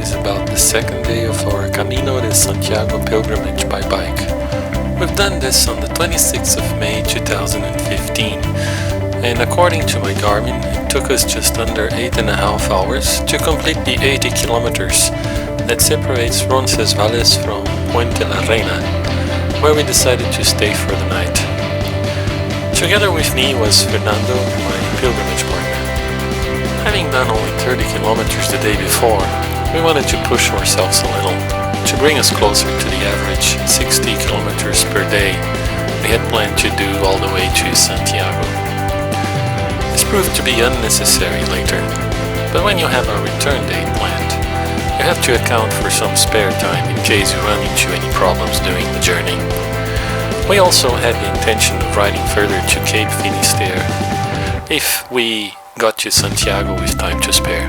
is about the second day of our Camino de Santiago pilgrimage by bike. We've done this on the 26th of May 2015, and according to my Garmin, it took us just under 8.5 hours to complete the 80 kilometers that separates Roncesvalles from Puente La Reina, where we decided to stay for the night. Together with me was Fernando, my pilgrimage partner. Having done only 30 kilometers the day before, we wanted to push ourselves a little, to bring us closer to the average 60 kilometers per day we had planned to do all the way to Santiago. This proved to be unnecessary later, but when you have a return date planned, you have to account for some spare time in case you run into any problems during the journey. We also had the intention of riding further to Cape Finisterre if we got to Santiago with time to spare.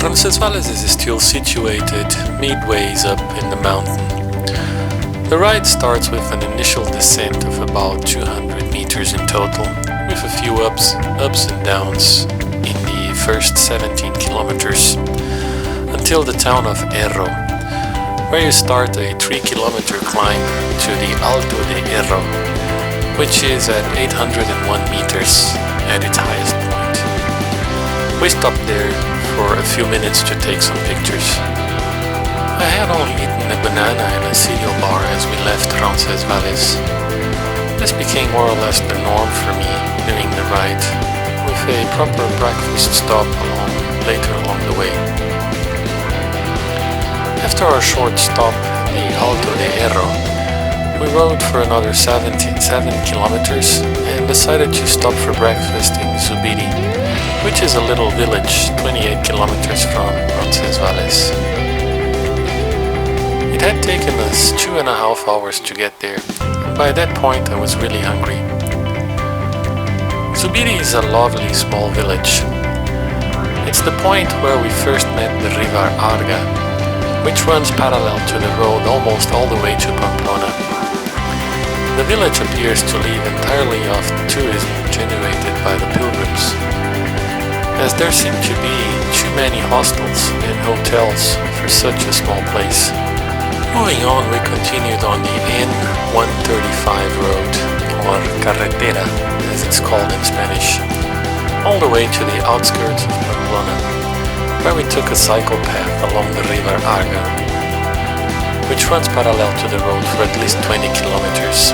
Roncesvalles is still situated midways up in the mountain. The ride starts with an initial descent of about 200 meters in total, with a few ups and downs in the first 17 kilometers, until the town of Erro, where you start a 3-kilometer climb to the Alto de Erro, which is at 801 meters at its highest point. We stopped there for a few minutes to take some pictures. I had only eaten a banana and a cereal bar as we left Roncesvalles. This became more or less the norm for me during the ride, with a proper breakfast stop later along the way. After our short stop at the Alto de Erro, we rode for another 7 kilometers and decided to stop for breakfast in Zubiri, which is a little village 28 kilometers from Roncesvalles. It had taken us 2.5 hours to get there, and by that point I was really hungry. Zubiri is a lovely small village. It's the point where we first met the river Arga, which runs parallel to the road almost all the way to Pamplona. The village appears to live entirely off tourism generated by the pilgrims, as there seem to be too many hostels and hotels for such a small place. Moving on, we continued on the N135 road, or carretera as it's called in Spanish, all the way to the outskirts of Pamplona, where we took a cycle path along the river Arga, which runs parallel to the road for at least 20 kilometers,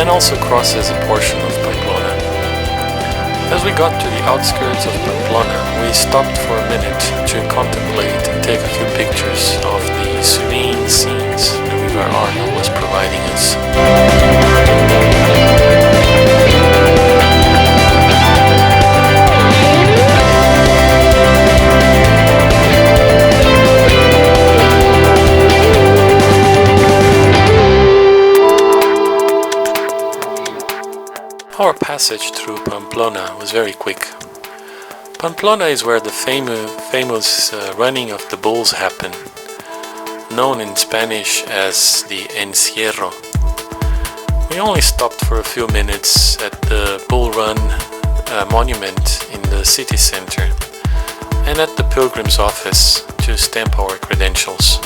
and also crosses a portion of Pamplona. As we got to the outskirts of Pamplona, we stopped for a minute to contemplate and take a few pictures of the serene scenes the river Arga was providing us. Our passage through Pamplona was very quick. Pamplona is where the famous running of the bulls happen, known in Spanish as the encierro. We only stopped for a few minutes at the Bull Run monument in the city center and at the pilgrim's office to stamp our credentials.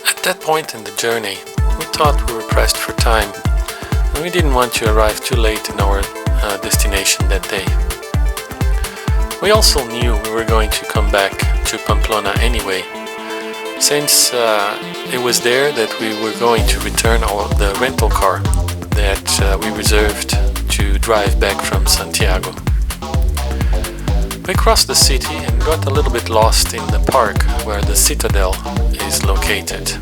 At that point in the journey, we thought we were pressed for time, and we didn't want to arrive too late in our destination that day. We also knew we were going to come back to Pamplona anyway, since it was there that we were going to return the rental car that we reserved to drive back from Santiago. We crossed the city and got a little bit lost in the park where the citadel is located.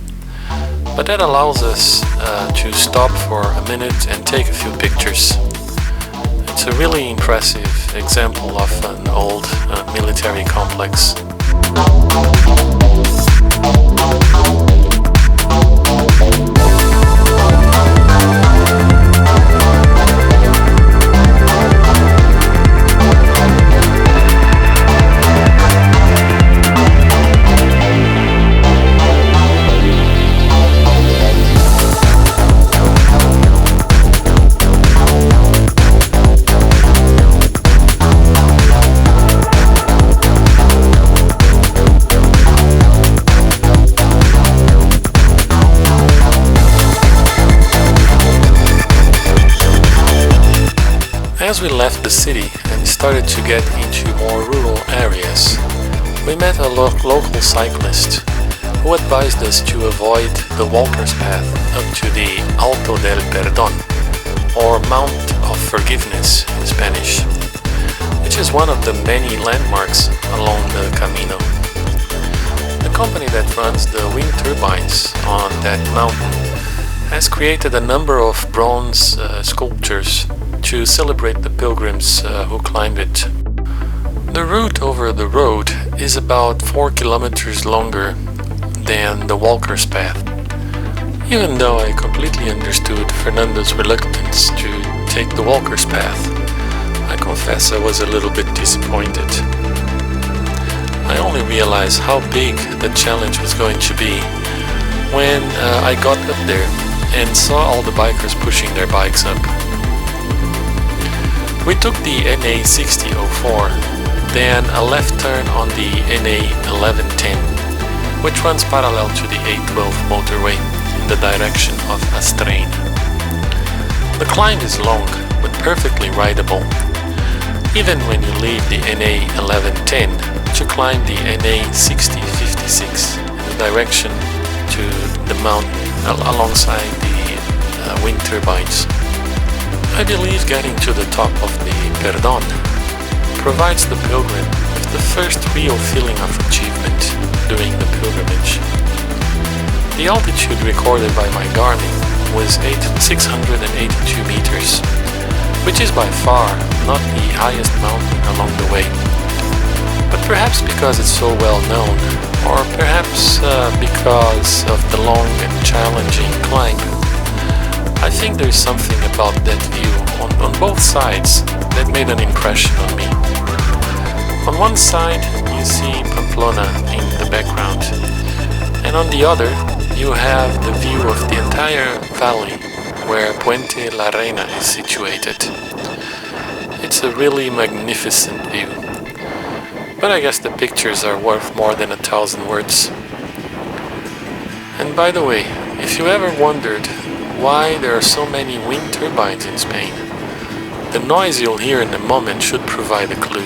But that allows us to stop for a minute and take a few pictures. It's a really impressive example of an old military complex. As we left the city and started to get into more rural areas, we met a local cyclist who advised us to avoid the walker's path up to the Alto del Perdón, or Mount of Forgiveness in Spanish, which is one of the many landmarks along the Camino. The company that runs the wind turbines on that mountain has created a number of bronze sculptures to celebrate the pilgrims who climbed it. The route over the road is about 4 kilometers longer than the walker's path. Even though I completely understood Fernando's reluctance to take the walker's path, I confess I was a little bit disappointed. I only realized how big the challenge was going to be when I got up there and saw all the bikers pushing their bikes up. We took the NA 6004, then a left turn on the NA 1110, which runs parallel to the A12 motorway in the direction of Astrain. The climb is long, but perfectly rideable, even when you leave the NA 1110 to climb the NA 6056 in the direction to the mountain alongside the wind turbines. I believe getting to the top of the Perdón provides the pilgrim with the first real feeling of achievement during the pilgrimage. The altitude recorded by my Garmin was 682 meters, which is by far not the highest mountain along the way. But perhaps because it's so well known, or perhaps because of the long and challenging climb, I think there's something about that view on both sides that made an impression on me. On one side you see Pamplona in the background, and on the other you have the view of the entire valley where Puente La Reina is situated. It's a really magnificent view, but I guess the pictures are worth more than 1,000 words. And by the way, if you ever wondered why there are so many wind turbines in Spain, the noise you'll hear in a moment should provide a clue.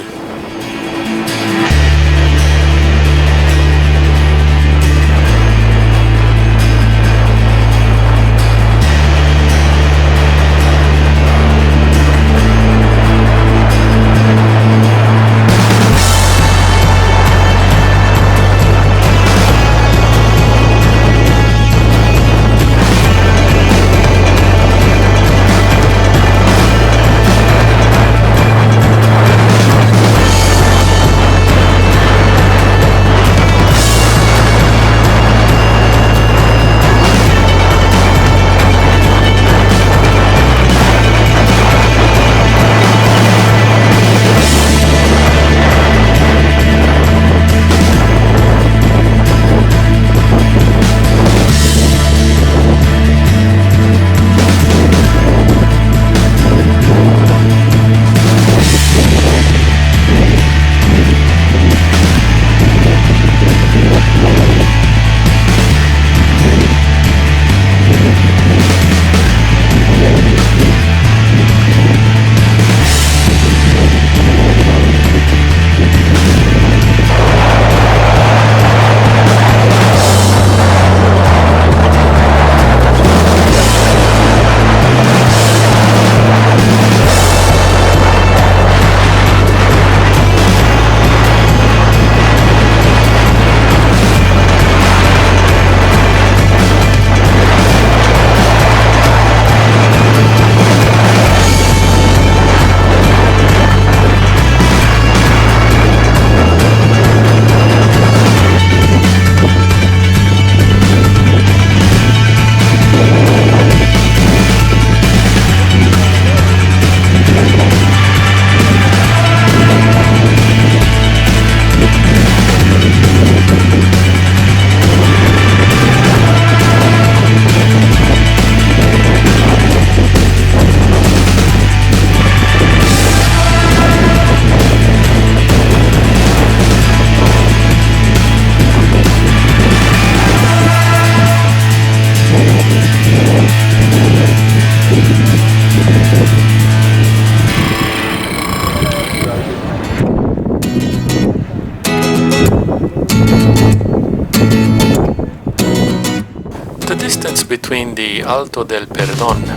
between the Alto del Perdón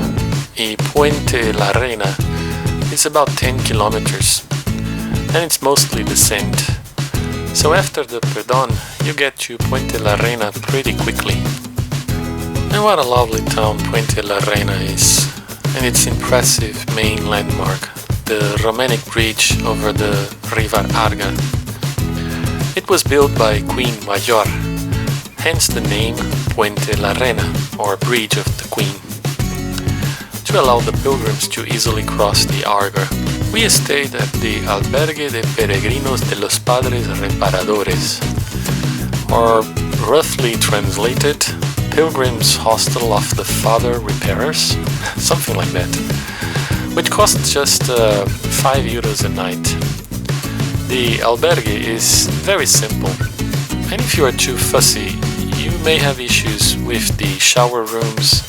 and Puente La Reina is about 10 kilometers, and it's mostly descent. So after the Perdón, you get to Puente La Reina pretty quickly. And what a lovely town Puente La Reina is, and its impressive main landmark, the Romanic bridge over the River Arga. It was built by Queen Major, hence the name Puente La Reina, or Bridge of the Queen, to allow the pilgrims to easily cross the Arga. We stayed at the Albergue de Peregrinos de los Padres Reparadores, or roughly translated, Pilgrims Hostel of the Father Repairers, something like that, which costs just 5 euros a night. The albergue is very simple, and if you are too fussy, you may have issues with the shower rooms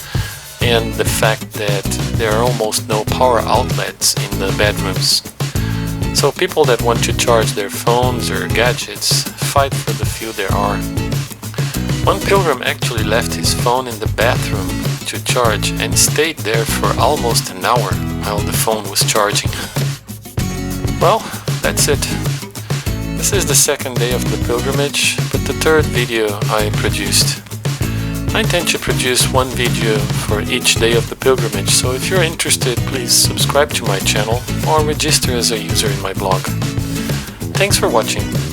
and the fact that there are almost no power outlets in the bedrooms. So people that want to charge their phones or gadgets fight for the few there are. One pilgrim actually left his phone in the bathroom to charge and stayed there for almost an hour while the phone was charging. Well, that's it. This is the second day of the pilgrimage, but the third video I produced. I intend to produce one video for each day of the pilgrimage, so if you're interested, please subscribe to my channel or register as a user in my blog. Thanks for watching.